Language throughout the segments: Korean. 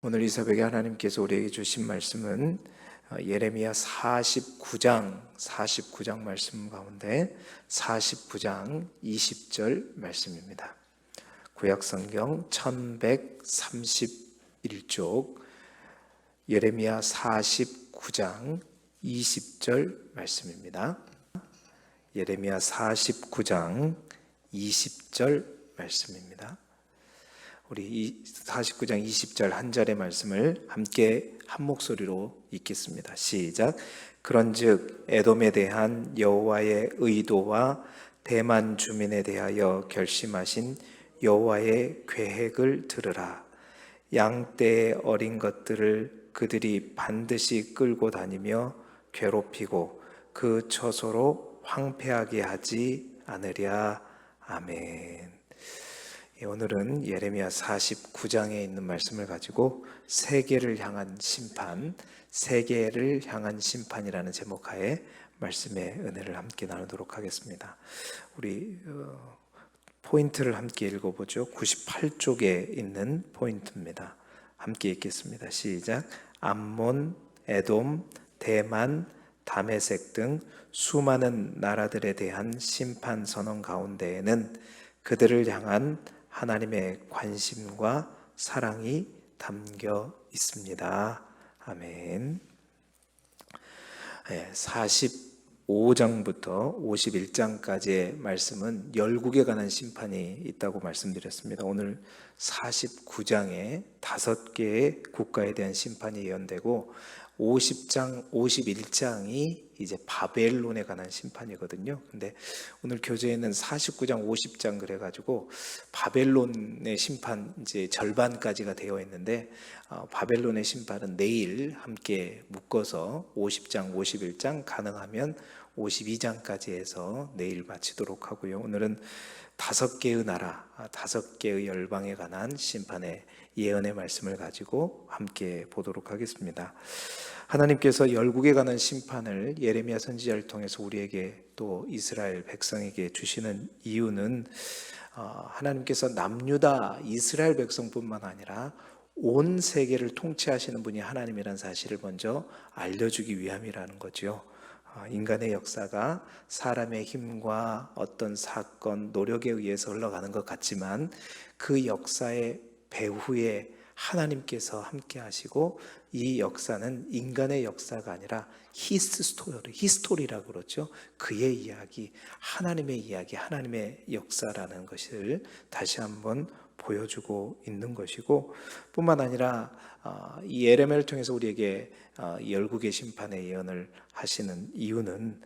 오늘 이 새벽에 하나님께서 우리에게 주신 말씀은 예레미야 49장 말씀 가운데 49장 20절 말씀입니다. 구약성경 1131쪽 예레미야 49장 20절 말씀입니다. 예레미야 49장 20절 말씀입니다. 우리 49장 20절 한 절의 말씀을 함께 한 목소리로 읽겠습니다. 시작. 그런즉 에돔에 대한 여호와의 의도와 대만 주민에 대하여 결심하신 여호와의 계획을 들으라. 양떼의 어린 것들을 그들이 반드시 끌고 다니며 괴롭히고 그 처소로 황폐하게 하지 않으랴. 아멘. 오늘은 예레미야 49장에 있는 말씀을 가지고 세계를 향한 심판이라는 제목하에 말씀의 은혜를 함께 나누도록 하겠습니다. 우리 포인트를 함께 읽어보죠. 98쪽에 있는 포인트입니다. 함께 읽겠습니다. 시작. 암몬, 에돔, 대만, 다메섹 등 수많은 나라들에 대한 심판 선언 가운데에는 그들을 향한 하나님의 관심과 사랑이 담겨 있습니다. 아멘. 45장부터 51장까지의 말씀은 열국에 관한 심판이 있다고 말씀드렸습니다. 오늘 49장에 5개의 국가에 대한 심판이 예언되고 50장, 51장이 이제 바벨론에 관한 심판이거든요. 근데 오늘 교재에는 49장, 50장 그래가지고 바벨론의 심판 이제 절반까지가 되어 있는데 바벨론의 심판은 내일 함께 묶어서 50장, 51장 가능하면 52장까지 해서 내일 마치도록 하고요. 오늘은 5개의 나라, 5개의 열방에 관한 심판의 예언의 말씀을 가지고 함께 보도록 하겠습니다. 하나님께서 열국에 관한 심판을 예레미야 선지자를 통해서 우리에게 또 이스라엘 백성에게 주시는 이유는 하나님께서 남유다 이스라엘 백성뿐만 아니라 온 세계를 통치하시는 분이 하나님이라는 사실을 먼저 알려주기 위함이라는 거죠. 인간의 역사가 사람의 힘과 어떤 사건, 노력에 의해서 흘러가는 것 같지만 그 역사의 배후에 하나님께서 함께 하시고 이 역사는 인간의 역사가 아니라 히스토리라고 그러죠. 그의 이야기, 하나님의 이야기, 하나님의 역사라는 것을 다시 한번 보여주고 있는 것이고 뿐만 아니라 이 예레미야를 통해서 우리에게 열국의 심판의 예언을 하시는 이유는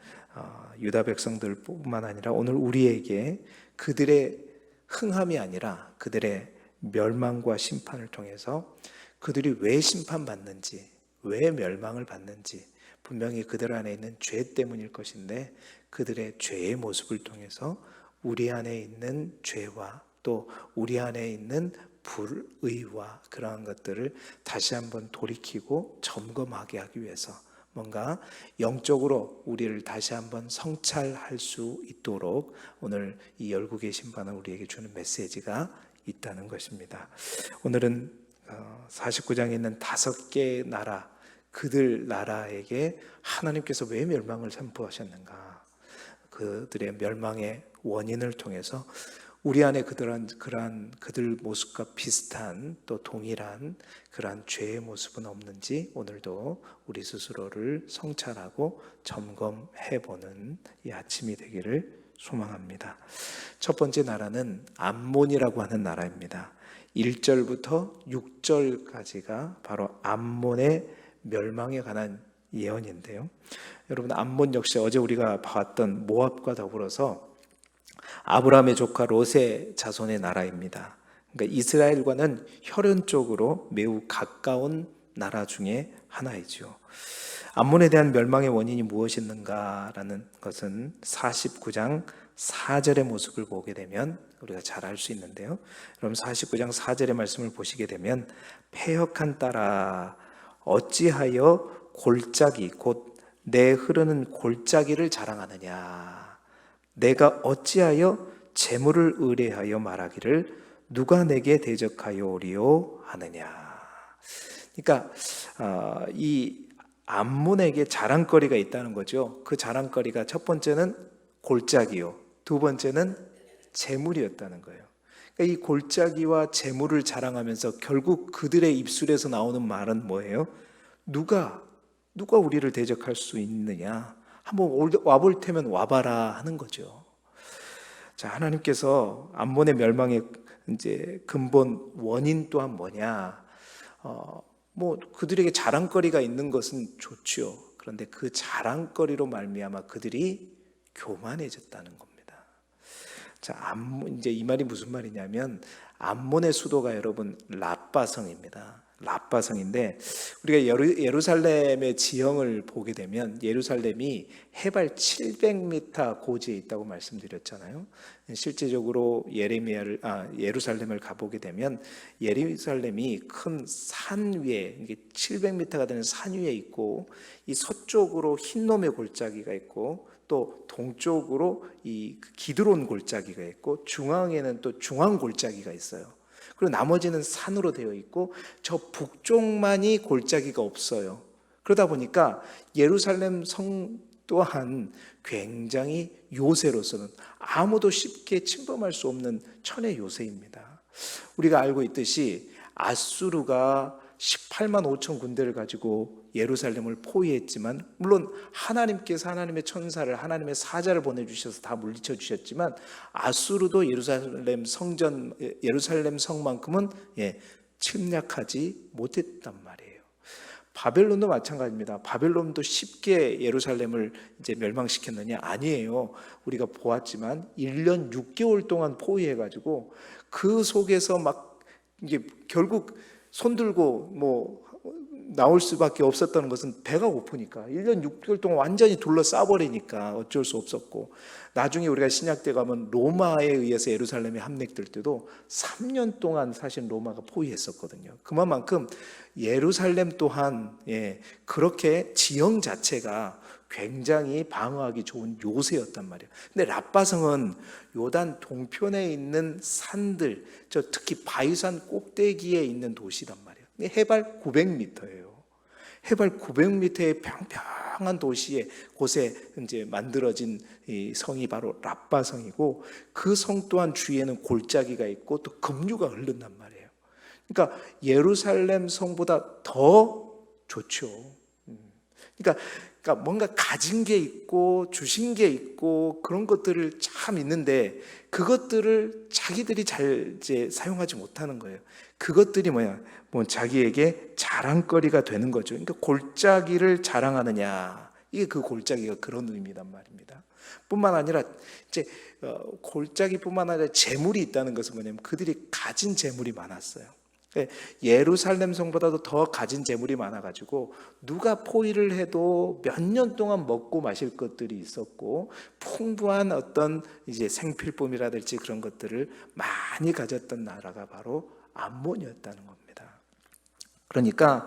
유다 백성들뿐만 아니라 오늘 우리에게 그들의 흥함이 아니라 그들의 멸망과 심판을 통해서 그들이 왜 심판받는지, 왜 멸망을 받는지 분명히 그들 안에 있는 죄 때문일 것인데 그들의 죄의 모습을 통해서 우리 안에 있는 죄와 또 우리 안에 있는 불의와 그러한 것들을 다시 한번 돌이키고 점검하게 하기 위해서 뭔가 영적으로 우리를 다시 한번 성찰할 수 있도록 오늘 이 열국의 심판을 우리에게 주는 메시지가 있다는 것입니다. 오늘은 49장에 있는 5개의 나라, 그들 나라에게 하나님께서 왜 멸망을 선포하셨는가, 그들의 멸망의 원인을 통해서 우리 안에 그들 모습과 비슷한 또 동일한 그러한 죄의 모습은 없는지 오늘도 우리 스스로를 성찰하고 점검해보는 이 아침이 되기를 소망합니다. 첫 번째 나라는 암몬이라고 하는 나라입니다. 1절부터 6절까지가 바로 암몬의 멸망에 관한 예언인데요. 여러분, 암몬 역시 어제 우리가 봤던 모압과 더불어서 아브라함의 조카 롯의 자손의 나라입니다. 그러니까 이스라엘과는 혈연적으로 매우 가까운 나라 중에 하나이죠. 암몬에 대한 멸망의 원인이 무엇이었는가라는 것은 49장 4절의 모습을 보게 되면 우리가 잘 알 수 있는데요. 그럼 49장 4절의 말씀을 보시게 되면 패역한 딸아 어찌하여 골짜기 곧 내 흐르는 골짜기를 자랑하느냐, 내가 어찌하여 재물을 의뢰하여 말하기를 누가 내게 대적하여 오리요 하느냐. 그러니까 이 암몬에게 자랑거리가 있다는 거죠. 그 자랑거리가 첫 번째는 골짜기요, 두 번째는 재물이었다는 거예요. 그러니까 이 골짜기와 재물을 자랑하면서 결국 그들의 입술에서 나오는 말은 뭐예요? 누가 우리를 대적할 수 있느냐? 한번 와볼 테면 와봐라 하는 거죠. 자, 하나님께서 암몬의 멸망의 이제 근본 원인 또한 뭐냐? 뭐 그들에게 자랑거리가 있는 것은 좋지요. 그런데 그 자랑거리로 말미암아 그들이 교만해졌다는 겁니다. 자, 이제 이 말이 무슨 말이냐면 암몬의 수도가 여러분 랍바성입니다. 랍바성인데 우리가 예루살렘의 지형을 보게 되면 예루살렘이 해발 700m 고지에 있다고 말씀드렸잖아요. 실제적으로 예루살렘을 가보게 되면 예루살렘이 큰 산 위에, 이게 700m가 되는 산 위에 있고, 이 서쪽으로 흰놈의 골짜기가 있고, 또 동쪽으로 이 기드론 골짜기가 있고, 중앙에는 또 중앙 골짜기가 있어요. 그리고 나머지는 산으로 되어 있고, 저 북쪽만이 골짜기가 없어요. 그러다 보니까 예루살렘 성 또한 굉장히 요새로서는 아무도 쉽게 침범할 수 없는 천의 요새입니다. 우리가 알고 있듯이 아수르가 18만 5천 군대를 가지고 예루살렘을 포위했지만, 물론 하나님께서 하나님의 천사를, 하나님의 사자를 보내주셔서 다 물리쳐 주셨지만, 아수르도 예루살렘 성만큼은 침략하지 못했단 말이에요. 바벨론도 마찬가지입니다. 바벨론도 쉽게 예루살렘을 이제 멸망시켰느냐? 아니에요. 우리가 보았지만 1년 6개월 동안 포위해가지고 그 속에서 막 이게 결국 손들고 뭐 나올 수밖에 없었던 것은 배가 고프니까 1년 6개월 동안 완전히 둘러싸버리니까 어쩔 수 없었고, 나중에 우리가 신약 때 가면 로마에 의해서 예루살렘에 함락될 때도 3년 동안 사실 로마가 포위했었거든요. 그만큼 예루살렘 또한 그렇게 지형 자체가 굉장히 방어하기 좋은 요새였단 말이에요. 근데 랍바성은 요단 동편에 있는 산들, 특히 바위산 꼭대기에 있는 도시단 말이에요. 해발 900m예요. 해발 900m의 평평한 도시에 곳에 이제 만들어진 이 성이 바로 랍바성이고, 그 성 또한 주위에는 골짜기가 있고 또 급류가 흐른단 말이에요. 그러니까 예루살렘 성보다 더 좋죠. 그러니까 뭔가 가진 게 있고 주신 게 있고 그런 것들을 참 있는데, 그것들을 자기들이 잘 이제 사용하지 못하는 거예요. 그것들이 뭐 자기에게 자랑거리가 되는 거죠. 그러니까 골짜기를 자랑하느냐, 이게 그 골짜기가 그런 의미란 말입니다. 뿐만 아니라 이제 골짜기뿐만 아니라 재물이 있다는 것은 뭐냐면 그들이 가진 재물이 많았어요. 예루살렘 성보다도 더 가진 재물이 많아가지고 누가 포위를 해도 몇 년 동안 먹고 마실 것들이 있었고, 풍부한 어떤 이제 생필품이라든지 그런 것들을 많이 가졌던 나라가 바로 암몬이었다는 겁니다. 그러니까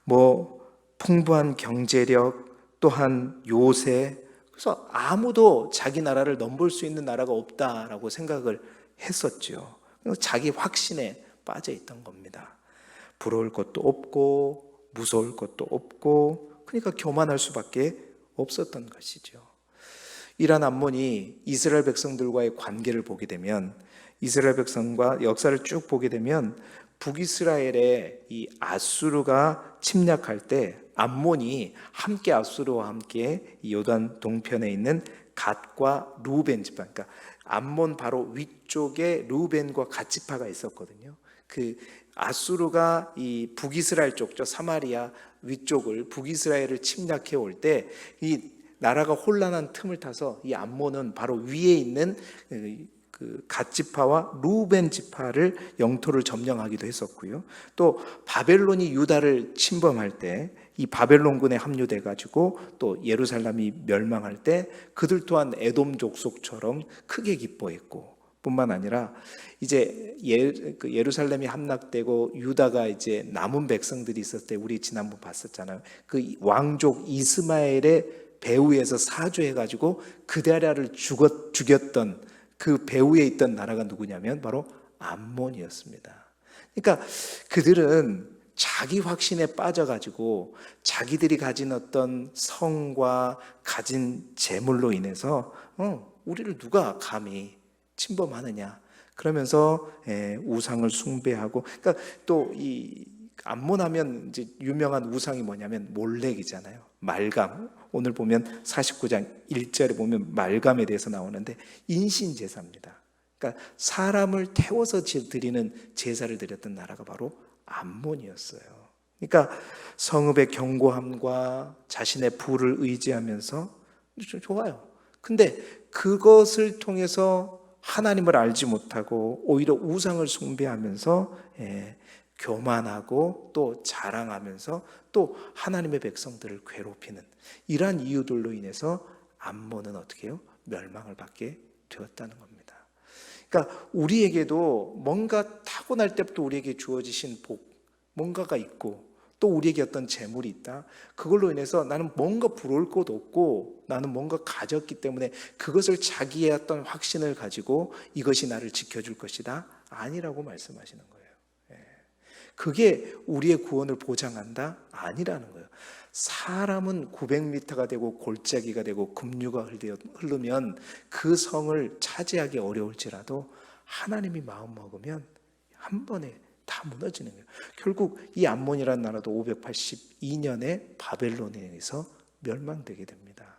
뭐 풍부한 경제력 또한 요새, 그래서 아무도 자기 나라를 넘볼 수 있는 나라가 없다라고 생각을 했었죠. 자기 확신에 빠져 있던 겁니다. 부러울 것도 없고 무서울 것도 없고, 그러니까 교만할 수밖에 없었던 것이죠. 이란 암몬이 이스라엘 백성들과의 관계를 보게 되면, 이스라엘 백성과 역사를 쭉 보게 되면, 북이스라엘에 이 아수르가 침략할 때 암몬이 함께 아수르와 함께 이 요단 동편에 있는 갓과 루벤 지파, 그러니까 암몬 바로 위쪽에 루벤과 갓 지파가 있었거든요. 그 아수르가 이 북이스라엘 쪽, 저 사마리아 위쪽을 북이스라엘을 침략해 올 때 이 나라가 혼란한 틈을 타서 이 암몬은 바로 위에 있는 그 갓 지파와 루벤 지파를 영토를 점령하기도 했었고요. 또 바벨론이 유다를 침범할 때 이 바벨론군에 합류돼 가지고 또 예루살렘이 멸망할 때 그들 또한 에돔 족속처럼 크게 기뻐했고, 뿐만 아니라 이제 예루살렘이 함락되고 유다가 이제 남은 백성들이 있었을 때 우리 지난번 봤었잖아요. 그 왕족 이스마엘의 배후에서 사주해가지고 그다랴를 죽였던 그 배후에 있던 나라가 누구냐면 바로 암몬이었습니다. 그러니까 그들은 자기 확신에 빠져가지고 자기들이 가진 어떤 성과 가진 재물로 인해서 우리를 누가 감히 침범하느냐 그러면서 우상을 숭배하고, 그러니까 또 이 암몬하면 이제 유명한 우상이 뭐냐면 몰렉이잖아요. 말감. 오늘 보면 49장 1절에 보면 말감에 대해서 나오는데 인신제사입니다. 그러니까 사람을 태워서 드리는 제사를 드렸던 나라가 바로 암몬이었어요. 그러니까 성읍의 견고함과 자신의 부를 의지하면서 좋아요. 근데 그것을 통해서 하나님을 알지 못하고 오히려 우상을 숭배하면서 교만하고 또 자랑하면서 또 하나님의 백성들을 괴롭히는 이러한 이유들로 인해서 암몬은 어떻게 해요? 멸망을 받게 되었다는 겁니다. 그러니까 우리에게도 뭔가 타고날 때부터 우리에게 주어지신 복, 뭔가가 있고 또 우리에게 어떤 재물이 있다. 그걸로 인해서 나는 뭔가 부러울 것 없고 나는 뭔가 가졌기 때문에 그것을 자기의 어떤 확신을 가지고 이것이 나를 지켜줄 것이다. 아니라고 말씀하시는 거예요. 그게 우리의 구원을 보장한다? 아니라는 거예요. 사람은 900m가 되고 골짜기가 되고 급류가 흐르면 그 성을 차지하기 어려울지라도 하나님이 마음 먹으면 한 번에 다 무너지는 거예요. 결국 이 암몬이라는 나라도 582년에 바벨론에 의해서 멸망되게 됩니다.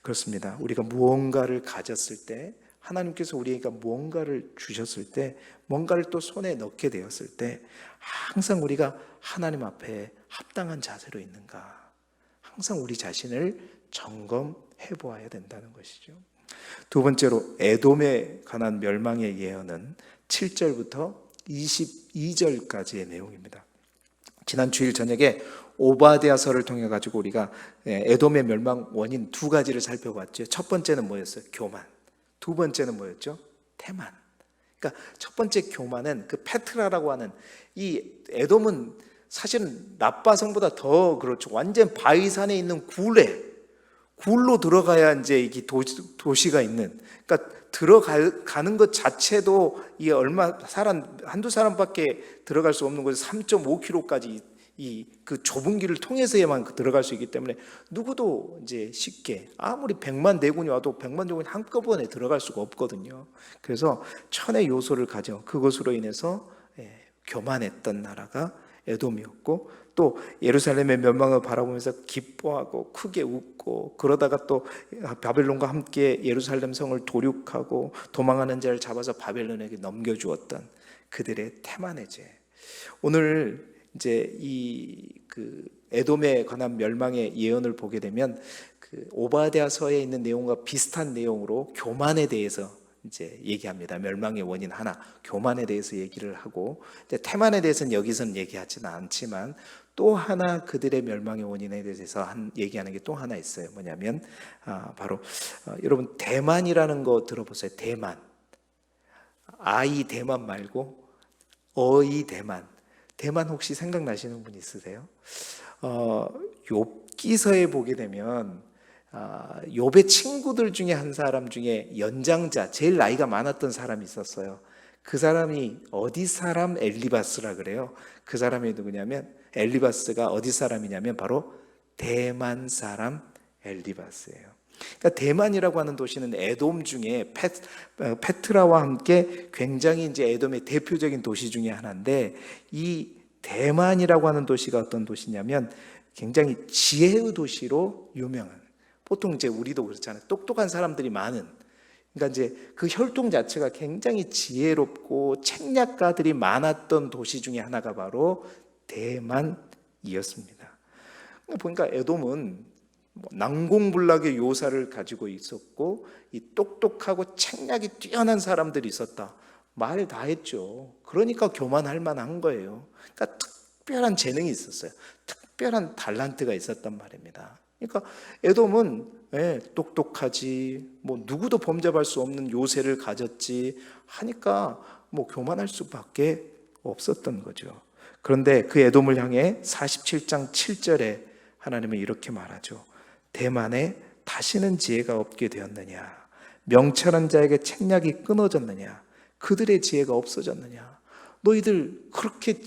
그렇습니다. 우리가 무언가를 가졌을 때, 하나님께서 우리에게 무언가를 주셨을 때, 뭔가를 또 손에 넣게 되었을 때 항상 우리가 하나님 앞에 합당한 자세로 있는가, 항상 우리 자신을 점검해 보아야 된다는 것이죠. 두 번째로 에돔에 관한 멸망의 예언은 7절부터 22절까지의 내용입니다. 지난 주일 저녁에 오바댜서를 통해 가지고 우리가 에돔의 멸망 원인 두 가지를 살펴봤죠. 첫 번째는 뭐였어요? 교만. 두 번째는 뭐였죠? 태만. 그러니까 첫 번째 교만은 그 페트라라고 하는, 이 에돔은 사실은 나빠성보다 더 그렇죠. 완전 바위산에 있는 굴로 들어가야 이제 이게 도시가 있는, 그러니까 들어가는 것 자체도 이 한두 사람밖에 들어갈 수 없는 곳에 3.5km까지 이 그 좁은 길을 통해서야만 들어갈 수 있기 때문에 누구도 이제 쉽게, 아무리 100만 대군이 와도 100만 대군이 한꺼번에 들어갈 수가 없거든요. 그래서 천의 요소를 가져 그것으로 인해서 교만했던 나라가 에돔이었고, 또 예루살렘의 멸망을 바라보면서 기뻐하고 크게 웃고, 그러다가 또 바벨론과 함께 예루살렘 성을 도륙하고 도망하는 자를 잡아서 바벨론에게 넘겨주었던 그들의 태만의 죄. 오늘 이제 그 에돔에 관한 멸망의 예언을 보게 되면 그 오바댜서에 있는 내용과 비슷한 내용으로 교만에 대해서 이제 얘기합니다. 멸망의 원인 하나, 교만에 대해서 얘기를 하고, 이제 태만에 대해서는 여기서는 얘기하지는 않지만 또 하나 그들의 멸망의 원인에 대해서 얘기하는 게 또 하나 있어요. 뭐냐면 바로 여러분 대만이라는 거 들어보세요. 대만. 아이 대만 말고 어이 대만. 대만 혹시 생각나시는 분 있으세요? 욥기서에 보게 되면 욥의 친구들 중에 한 사람 중에 연장자, 제일 나이가 많았던 사람이 있었어요. 그 사람이 어디 사람? 엘리바스라 그래요. 그 사람이 누구냐면, 엘리바스가 어디 사람이냐면 바로 대만 사람 엘리바스예요. 그러니까 대만이라고 하는 도시는 에돔 중에 페트라와 함께 굉장히 이제 에돔의 대표적인 도시 중에 하나인데, 이 대만이라고 하는 도시가 어떤 도시냐면 굉장히 지혜의 도시로 유명한, 보통 이제 우리도 그렇잖아요. 똑똑한 사람들이 많은, 그러니까 이제 그 혈통 자체가 굉장히 지혜롭고 책략가들이 많았던 도시 중에 하나가 바로 대만이었습니다. 보니까 에돔은 난공불락의 요사를 가지고 있었고, 이 똑똑하고 책략이 뛰어난 사람들이 있었다. 말 다 했죠. 그러니까 교만할 만한 거예요. 그러니까 특별한 재능이 있었어요. 특별한 달란트가 있었단 말입니다. 그러니까 에돔은 똑똑하지, 뭐 누구도 범접할 수 없는 요새를 가졌지 하니까 뭐 교만할 수밖에 없었던 거죠. 그런데 그 에돔을 향해 47장 7절에 하나님은 이렇게 말하죠. 대만에 다시는 지혜가 없게 되었느냐? 명철한 자에게 책략이 끊어졌느냐? 그들의 지혜가 없어졌느냐? 너희들 그렇게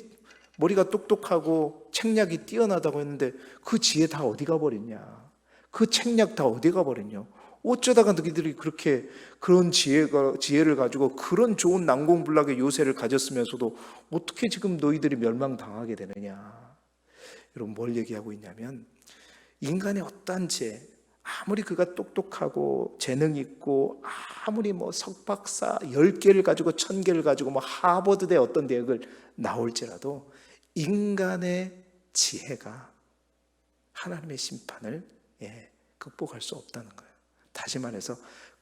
머리가 똑똑하고 책략이 뛰어나다고 했는데 그 지혜 다 어디 가버렸냐? 그 책략 다 어디 가버렸냐? 어쩌다가 너희들이 그렇게 그런 지혜를 가지고 그런 좋은 난공불락의 요새를 가졌으면서도 어떻게 지금 너희들이 멸망당하게 되느냐? 여러분, 뭘 얘기하고 있냐면 인간의 어떠한 지혜, 아무리 그가 똑똑하고 재능 있고 아무리 뭐 석박사 10개를 가지고 1000개를 가지고 뭐 하버드대 어떤 대학을 나올지라도 인간의 지혜가 하나님의 심판을 극복할 수 없다는 거예요. 다시 말해서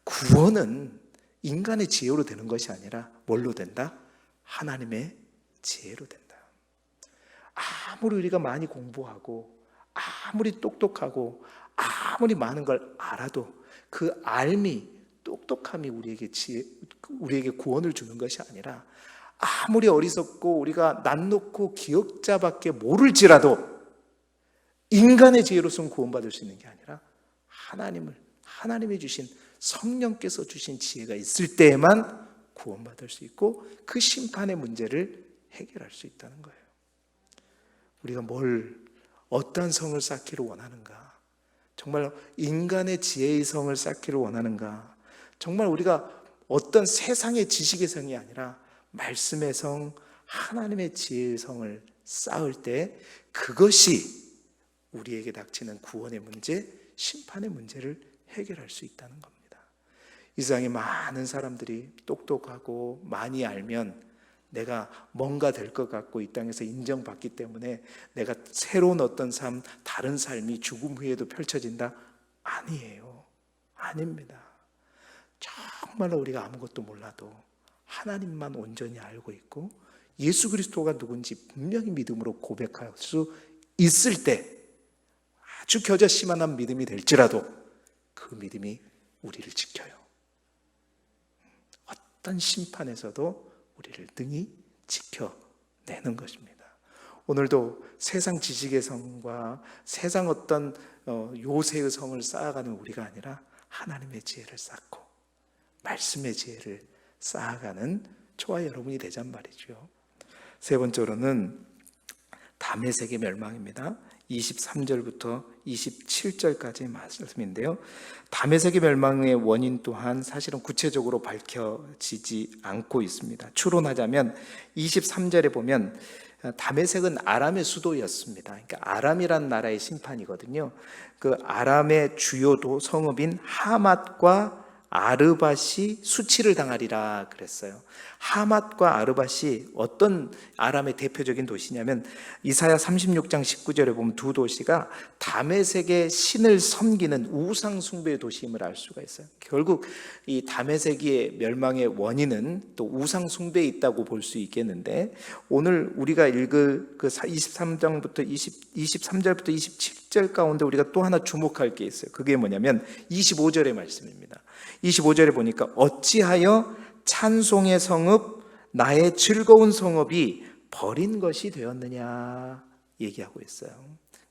구원은 인간의 지혜로 되는 것이 아니라 뭘로 된다? 하나님의 지혜로 된다. 아무리 우리가 많이 공부하고 아무리 똑똑하고 아무리 많은 걸 알아도 그 알미, 똑똑함이 우리에게 구원을 주는 것이 아니라 아무리 어리석고 우리가 낯놓고 기억자밖에 모를지라도 인간의 지혜로서는 구원받을 수 있는 게 아니라 하나님이 주신 성령께서 주신 지혜가 있을 때에만 구원받을 수 있고 그 심판의 문제를 해결할 수 있다는 거예요. 우리가 어떠한 성을 쌓기를 원하는가? 정말 인간의 지혜의 성을 쌓기를 원하는가? 정말 우리가 어떤 세상의 지식의 성이 아니라 말씀의 성, 하나님의 지혜의 성을 쌓을 때 그것이 우리에게 닥치는 구원의 문제, 심판의 문제를 해결할 수 있다는 겁니다. 이 세상에 많은 사람들이 똑똑하고 많이 알면 내가 뭔가 될 것 같고 이 땅에서 인정받기 때문에 내가 새로운 어떤 삶, 다른 삶이 죽음 후에도 펼쳐진다? 아니에요. 아닙니다. 정말로 우리가 아무것도 몰라도 하나님만 온전히 알고 있고 예수 그리스도가 누군지 분명히 믿음으로 고백할 수 있을 때 아주 겨자씨만한 믿음이 될지라도 그 믿음이 우리를 지켜요. 어떤 심판에서도 우리를 능히 지켜내는 것입니다. 오늘도 세상 지식의 성과 세상 어떤 요새의 성을 쌓아가는 우리가 아니라 하나님의 지혜를 쌓고 말씀의 지혜를 쌓아가는 저와 여러분이 되잔 말이죠. 세 번째로는 다메섹의 멸망입니다. 23절부터 27절까지의 말씀인데요. 다메섹의 멸망의 원인 또한 사실은 구체적으로 밝혀지지 않고 있습니다. 추론하자면 23절에 보면 다메섹은 아람의 수도였습니다. 그러니까 아람이란 나라의 심판이거든요. 그 아람의 주요 성읍인 하맛과 아르밧이 수치를 당하리라 그랬어요. 하맛과 아르밧이 어떤 아람의 대표적인 도시냐면 이사야 36장 19절에 보면 두 도시가 다메섹의 신을 섬기는 우상 숭배의 도시임을 알 수가 있어요. 결국 이 다메섹의 멸망의 원인은 또 우상 숭배에 있다고 볼 수 있겠는데 오늘 우리가 읽을 그 23절부터 27절 가운데 우리가 또 하나 주목할 게 있어요. 그게 뭐냐면 25절의 말씀입니다. 25절에 보니까 어찌하여 찬송의 성읍 나의 즐거운 성읍이 버린 것이 되었느냐 얘기하고 있어요.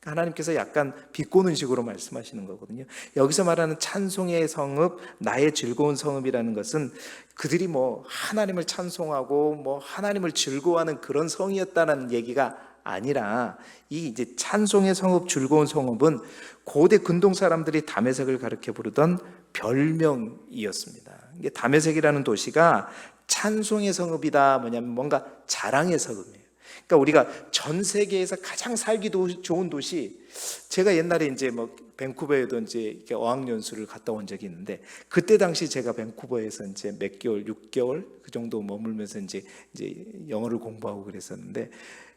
하나님께서 약간 비꼬는 식으로 말씀하시는 거거든요. 여기서 말하는 찬송의 성읍 나의 즐거운 성읍이라는 것은 그들이 뭐 하나님을 찬송하고 뭐 하나님을 즐거워하는 그런 성이었다는 얘기가 아니라 이 이제 찬송의 성읍 즐거운 성읍은 고대 근동 사람들이 다메섹을 가르쳐 부르던 별명이었습니다. 이게 다메섹이라는 도시가 찬송의 성읍이다 뭐냐면 뭔가 자랑의 성읍이에요. 그러니까 우리가 전 세계에서 가장 살기 좋은 도시, 제가 옛날에 이제 뭐 밴쿠버에도 이제 어학연수를 갔다 온 적이 있는데 그때 당시 제가 밴쿠버에서 이제 몇 개월, 6개월 그 정도 머물면서 이제 영어를 공부하고 그랬었는데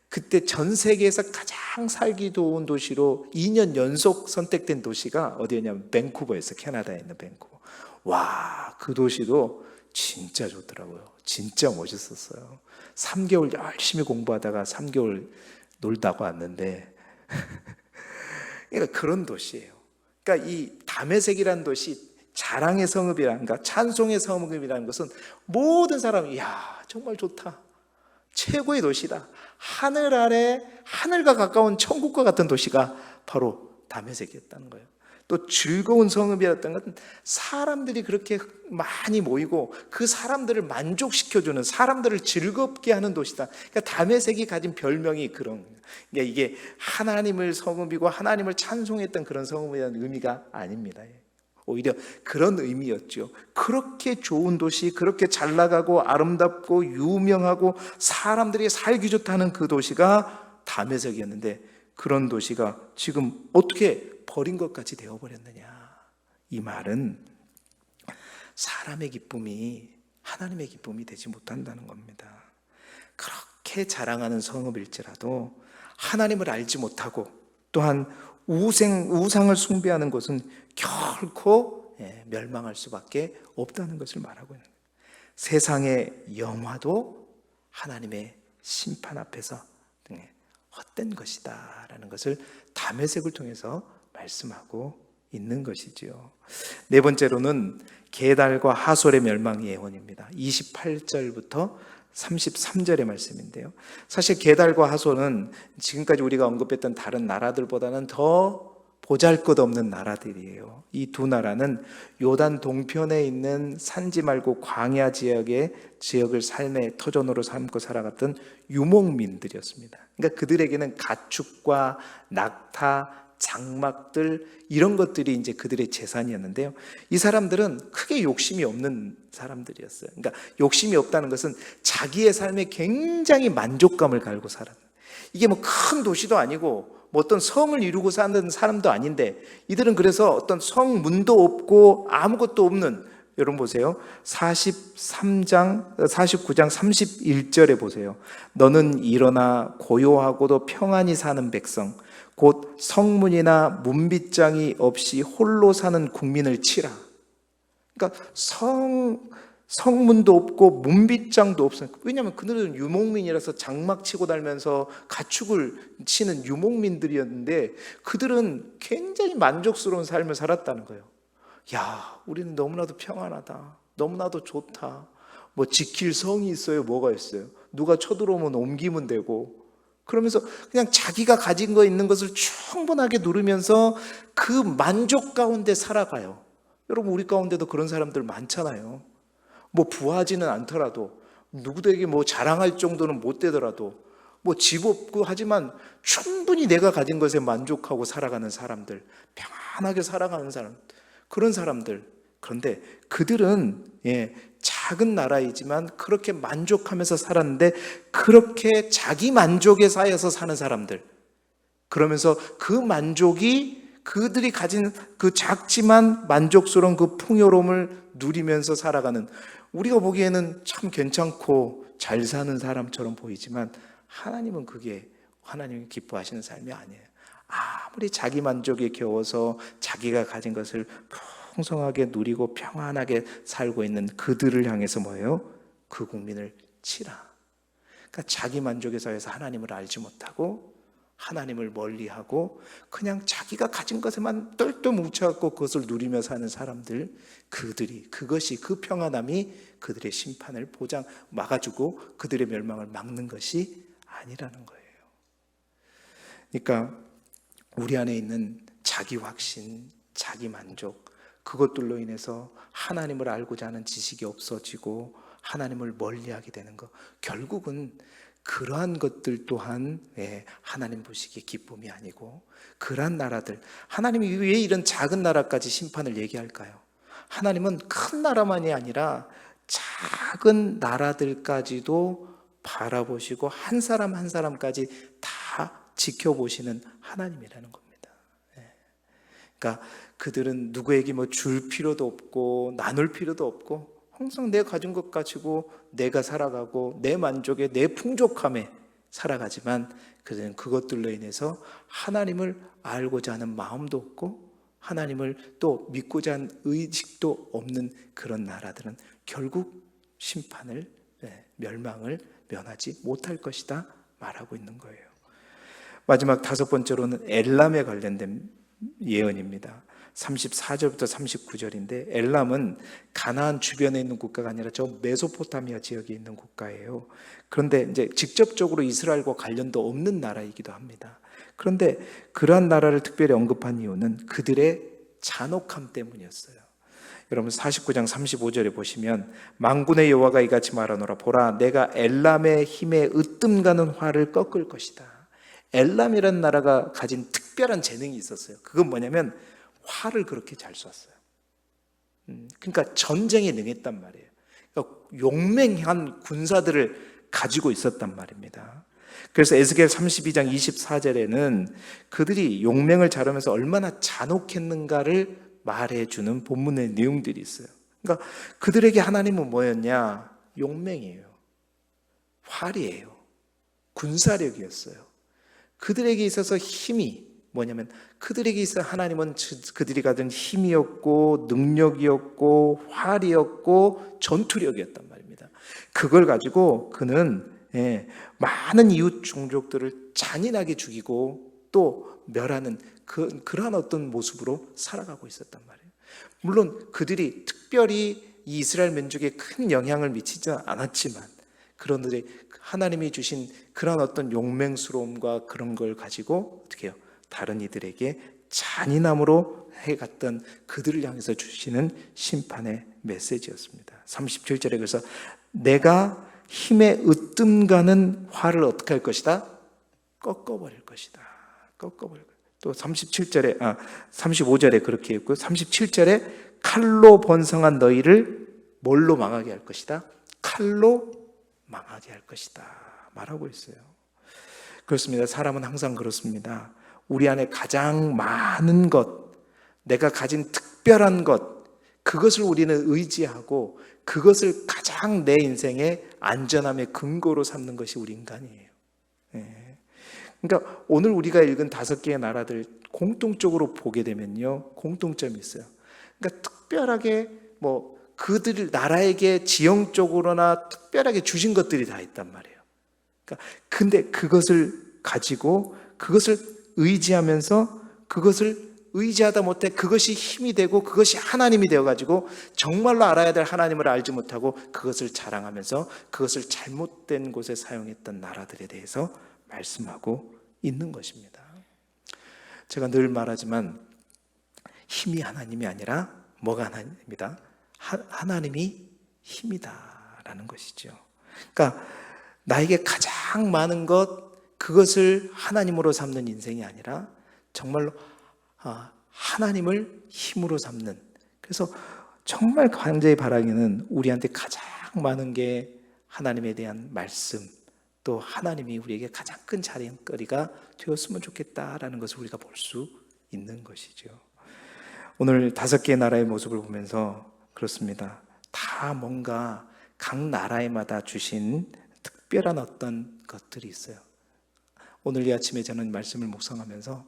그때 전 세계에서 가장 살기 좋은 도시로 2년 연속 선택된 도시가 어디였냐면 밴쿠버였어요. 캐나다에 있는 밴쿠버. 와, 그 도시도 진짜 좋더라고요. 진짜 멋있었어요. 3개월 열심히 공부하다가 3개월 놀다가 왔는데 그러니까 그런 도시예요. 그러니까 이 다메섹이라는 도시 자랑의 성읍이란가 찬송의 성읍이라는 것은 모든 사람이 야 정말 좋다. 최고의 도시다. 하늘 아래 하늘과 가까운 천국과 같은 도시가 바로 다메섹이었다는 거예요. 또 즐거운 성읍이었던 것은 사람들이 그렇게 많이 모이고 그 사람들을 만족시켜주는, 사람들을 즐겁게 하는 도시다. 그러니까 다메섹이 가진 별명이 그런 거예요. 그러니까 이게 하나님을 성읍이고 하나님을 찬송했던 그런 성읍이라는 의미가 아닙니다. 오히려 그런 의미였죠. 그렇게 좋은 도시, 그렇게 잘 나가고 아름답고 유명하고 사람들이 살기 좋다는 그 도시가 다메섹이었는데, 그런 도시가 지금 어떻게 버린 것 같이 되어버렸느냐. 이 말은 사람의 기쁨이 하나님의 기쁨이 되지 못한다는 겁니다. 그렇게 자랑하는 성읍일지라도 하나님을 알지 못하고 또한 우상을 숭배하는 곳은 결코 멸망할 수밖에 없다는 것을 말하고 있는 거예요. 세상의 영화도 하나님의 심판 앞에서 헛된 것이다 라는 것을 다메섹을 통해서 말씀하고 있는 것이지요. 네 번째로는 게달과 하솔의 멸망 예언입니다. 28절부터 33절의 말씀인데요. 사실 게달과 하솔은 지금까지 우리가 언급했던 다른 나라들보다는 더 보잘것없는 나라들이에요. 이 두 나라는 요단 동편에 있는 산지 말고 광야 지역을 삶의 터전으로 삼고 살아갔던 유목민들이었습니다. 그러니까 그들에게는 가축과 낙타, 장막들 이런 것들이 이제 그들의 재산이었는데요. 이 사람들은 크게 욕심이 없는 사람들이었어요. 그러니까 욕심이 없다는 것은 자기의 삶에 굉장히 만족감을 가지고 살았어요. 이게 뭐 큰 도시도 아니고 뭐 어떤 성을 이루고 사는 사람도 아닌데, 이들은 그래서 어떤 성문도 없고 아무것도 없는, 여러분 보세요. 49장 31절에 보세요. 너는 일어나 고요하고도 평안히 사는 백성, 곧 성문이나 문빗장이 없이 홀로 사는 국민을 치라. 그러니까 성문도 없고 문빗장도 없어요. 왜냐하면 그들은 유목민이라서 장막 치고 달면서 가축을 치는 유목민들이었는데, 그들은 굉장히 만족스러운 삶을 살았다는 거예요. 야, 우리는 너무나도 평안하다, 너무나도 좋다, 뭐 지킬 성이 있어요, 뭐가 있어요, 누가 쳐들어오면 옮기면 되고, 그러면서 그냥 자기가 가진 거 있는 것을 충분하게 누리면서 그 만족 가운데 살아가요. 여러분, 우리 가운데도 그런 사람들 많잖아요. 뭐 부하지는 않더라도, 누구에게 뭐 자랑할 정도는 못 되더라도, 뭐 집 없고 하지만 충분히 내가 가진 것에 만족하고 살아가는 사람들, 평안하게 살아가는 사람, 그런 사람들. 그런데 그들은 작은 나라이지만 그렇게 만족하면서 살았는데, 그렇게 자기 만족에 쌓여서 사는 사람들, 그러면서 그 만족이 그들이 가진 그 작지만 만족스러운 그 풍요로움을 누리면서 살아가는, 우리가 보기에는 참 괜찮고 잘 사는 사람처럼 보이지만 하나님은 그게 하나님이 기뻐하시는 삶이 아니에요. 아무리 자기 만족에 겨워서 자기가 가진 것을 풍성하게 누리고 평안하게 살고 있는 그들을 향해서 뭐예요? 그 국민을 치라. 그러니까 자기 만족에 쌓여서 하나님을 알지 못하고 하나님을 멀리하고 그냥 자기가 가진 것에만 똘똘 뭉쳐갖고 그것을 누리며 사는 사람들, 그것이 그 평안함이 그들의 심판을 막아주고 그들의 멸망을 막는 것이 아니라는 거예요. 그러니까 우리 안에 있는 자기 확신, 자기 만족, 그것들로 인해서 하나님을 알고자 하는 지식이 없어지고 하나님을 멀리하게 되는 것, 결국은 그러한 것들 또한 하나님 보시기에 기쁨이 아니고, 그러한 나라들, 하나님이 왜 이런 작은 나라까지 심판을 얘기할까요? 하나님은 큰 나라만이 아니라 작은 나라들까지도 바라보시고 한 사람 한 사람까지 다 지켜보시는 하나님이라는 겁니다. 그러니까 그들은 누구에게 뭐 줄 필요도 없고 나눌 필요도 없고, 항상 내가 가진 것 가지고 내가 살아가고 내 만족에, 내 풍족함에 살아가지만, 그들은 그것들로 인해서 하나님을 알고자 하는 마음도 없고 하나님을 또 믿고자 하는 의식도 없는 그런 나라들은 결국 심판을, 멸망을 면하지 못할 것이다 말하고 있는 거예요. 마지막 다섯 번째로는 엘람에 관련된 예언입니다. 34절부터 39절인데, 엘람은 가나안 주변에 있는 국가가 아니라 저 메소포타미아 지역에 있는 국가예요. 그런데 이제 직접적으로 이스라엘과 관련도 없는 나라이기도 합니다. 그런데 그러한 나라를 특별히 언급한 이유는 그들의 잔혹함 때문이었어요. 여러분 49장 35절에 보시면 만군의 여호와가 이같이 말하노라 보라 내가 엘람의 힘에 으뜸가는 활을 꺾을 것이다. 엘람이라는 나라가 가진 특별한 재능이 있었어요. 그건 뭐냐면 활을 그렇게 잘 쐈어요. 그러니까 전쟁에 능했단 말이에요. 그러니까 용맹한 군사들을 가지고 있었단 말입니다. 그래서 에스겔 32장 24절에는 그들이 용맹을 잘하면서 얼마나 잔혹했는가를 말해주는 본문의 내용들이 있어요. 그러니까 그들에게 하나님은 뭐였냐? 용맹이에요. 활이에요. 군사력이었어요. 그들에게 있어서 힘이 뭐냐면 그들에게 있어 하나님은 그들이 가진 힘이었고 능력이었고 활이었고 전투력이었단 말입니다. 그걸 가지고 그는 많은 이웃 종족들을 잔인하게 죽이고 또 멸하는 그러한 어떤 모습으로 살아가고 있었단 말이에요. 물론 그들이 특별히 이 이스라엘 민족에 큰 영향을 미치지 않았지만 그런들이 하나님이 주신 그런 어떤 용맹스러움과 그런 걸 가지고 어떻게 해요? 다른 이들에게 잔인함으로 해갔던 그들을 향해서 주시는 심판의 메시지였습니다. 37절에 그래서 내가 힘에 으뜸가는 활을 어떻게 할 것이다? 꺾어버릴 것이다. 꺾어버릴 것이다. 또 35절에 그렇게 했고 37절에 칼로 번성한 너희를 뭘로 망하게 할 것이다? 칼로 망하게 할 것이다 말하고 있어요. 그렇습니다. 사람은 항상 그렇습니다. 우리 안에 가장 많은 것, 내가 가진 특별한 것, 그것을 우리는 의지하고 그것을 가장 내 인생의 안전함의 근거로 삼는 것이 우리 인간이에요. 그러니까 오늘 우리가 읽은 5개의 나라들 공통적으로 보게 되면요, 공통점이 있어요. 그러니까 특별하게 그들 나라에게 지형적으로나 특별하게 주신 것들이 다 있단 말이에요. 그러니까 근데 그것을 가지고 그것을 의지하면서 그것을 의지하다 못해 그것이 힘이 되고 그것이 하나님이 되어가지고 정말로 알아야 될 하나님을 알지 못하고 그것을 자랑하면서 그것을 잘못된 곳에 사용했던 나라들에 대해서 말씀하고 있는 것입니다. 제가 늘 말하지만 힘이 하나님이 아니라 뭐가 하나님이다? 하나님이 힘이다라는 것이죠. 그러니까 나에게 가장 많은 것 그것을 하나님으로 삼는 인생이 아니라 정말로 하나님을 힘으로 삼는, 그래서 정말 간절히 바라기는 우리한테 가장 많은 게 하나님에 대한 말씀, 또 하나님이 우리에게 가장 큰 자랑거리가 되었으면 좋겠다라는 것을 우리가 볼 수 있는 것이죠. 오늘 5개의 나라의 모습을 보면서 그렇습니다. 다 뭔가 각 나라에마다 주신 특별한 어떤 것들이 있어요. 오늘 이 아침에 저는 말씀을 묵상하면서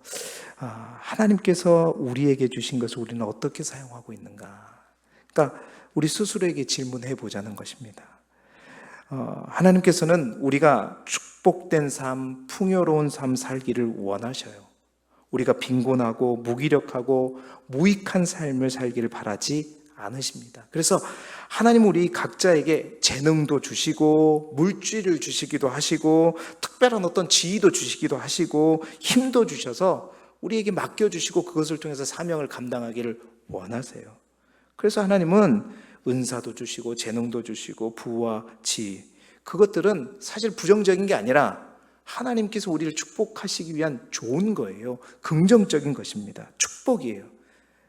하나님께서 우리에게 주신 것을 우리는 어떻게 사용하고 있는가? 그러니까 우리 스스로에게 질문해 보자는 것입니다. 하나님께서는 우리가 축복된 삶, 풍요로운 삶 살기를 원하셔요. 우리가 빈곤하고 무기력하고 무익한 삶을 살기를 바라지 않으십니다. 그래서 하나님은 우리 각자에게 재능도 주시고 물질을 주시기도 하시고 특별한 어떤 지위도 주시기도 하시고 힘도 주셔서 우리에게 맡겨주시고 그것을 통해서 사명을 감당하기를 원하세요. 그래서 하나님은 은사도 주시고 재능도 주시고 부와 지위, 그것들은 사실 부정적인 게 아니라 하나님께서 우리를 축복하시기 위한 좋은 거예요. 긍정적인 것입니다. 축복이에요.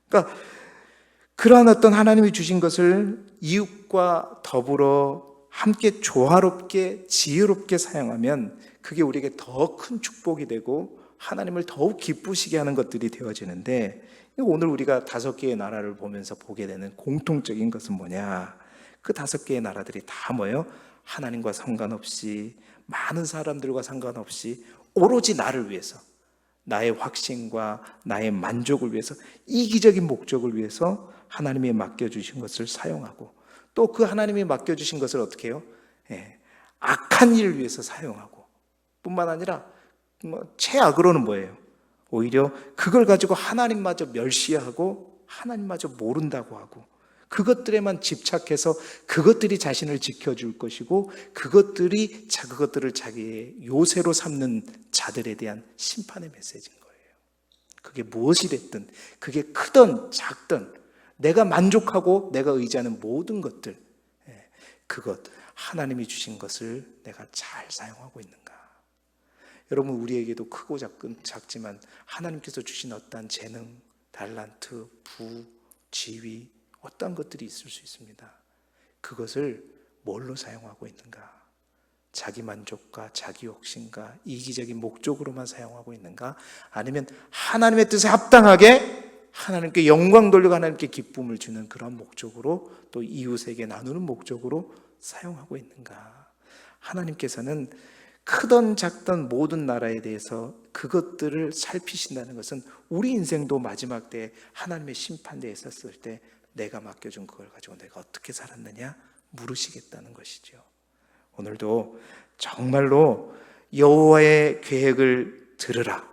그러니까 그러한 어떤 하나님이 주신 것을 이웃과 더불어 함께 조화롭게 지혜롭게 사용하면 그게 우리에게 더 큰 축복이 되고 하나님을 더욱 기쁘시게 하는 것들이 되어지는데, 오늘 우리가 5개의 나라를 보면서 보게 되는 공통적인 것은 뭐냐? 그 5개의 나라들이 다 뭐예요? 하나님과 상관없이, 많은 사람들과 상관없이 오로지 나를 위해서, 나의 확신과 나의 만족을 위해서, 이기적인 목적을 위해서 하나님이 맡겨주신 것을 사용하고, 또 그 하나님이 맡겨주신 것을 어떻게 해요? 악한 일을 위해서 사용하고, 뿐만 아니라 최악으로는 뭐예요? 오히려 그걸 가지고 하나님마저 멸시하고 하나님마저 모른다고 하고, 그것들에만 집착해서 그것들이 자신을 지켜줄 것이고 그것들을 자기의 요새로 삼는 자들에 대한 심판의 메시지인 거예요. 그게 무엇이 됐든, 그게 크든 작든, 내가 만족하고 내가 의지하는 모든 것들, 그것 하나님이 주신 것을 내가 잘 사용하고 있는가? 여러분, 우리에게도 크고 작지만 하나님께서 주신 어떠한 재능, 달란트, 부, 지위, 어떠한 것들이 있을 수 있습니다. 그것을 뭘로 사용하고 있는가? 자기 만족과 자기 욕심과 이기적인 목적으로만 사용하고 있는가? 아니면 하나님의 뜻에 합당하게 하나님께 영광 돌리고 하나님께 기쁨을 주는 그런 목적으로, 또 이웃에게 나누는 목적으로 사용하고 있는가? 하나님께서는 크던 작던 모든 나라에 대해서 그것들을 살피신다는 것은 우리 인생도 마지막 때에 하나님의 심판대에 섰을 때 내가 맡겨준 그걸 가지고 내가 어떻게 살았느냐 물으시겠다는 것이죠. 오늘도 정말로 여호와의 계획을 들으라.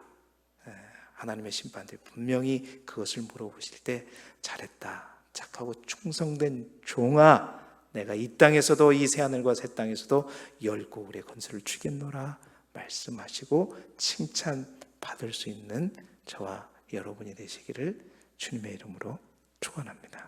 하나님의 심판대 분명히 그것을 물어보실 때 잘했다, 착하고 충성된 종아, 내가 이 땅에서도 이 새하늘과 새 땅에서도 열고울의 건설을 주겠노라 말씀하시고 칭찬받을 수 있는 저와 여러분이 되시기를 주님의 이름으로 축원합니다.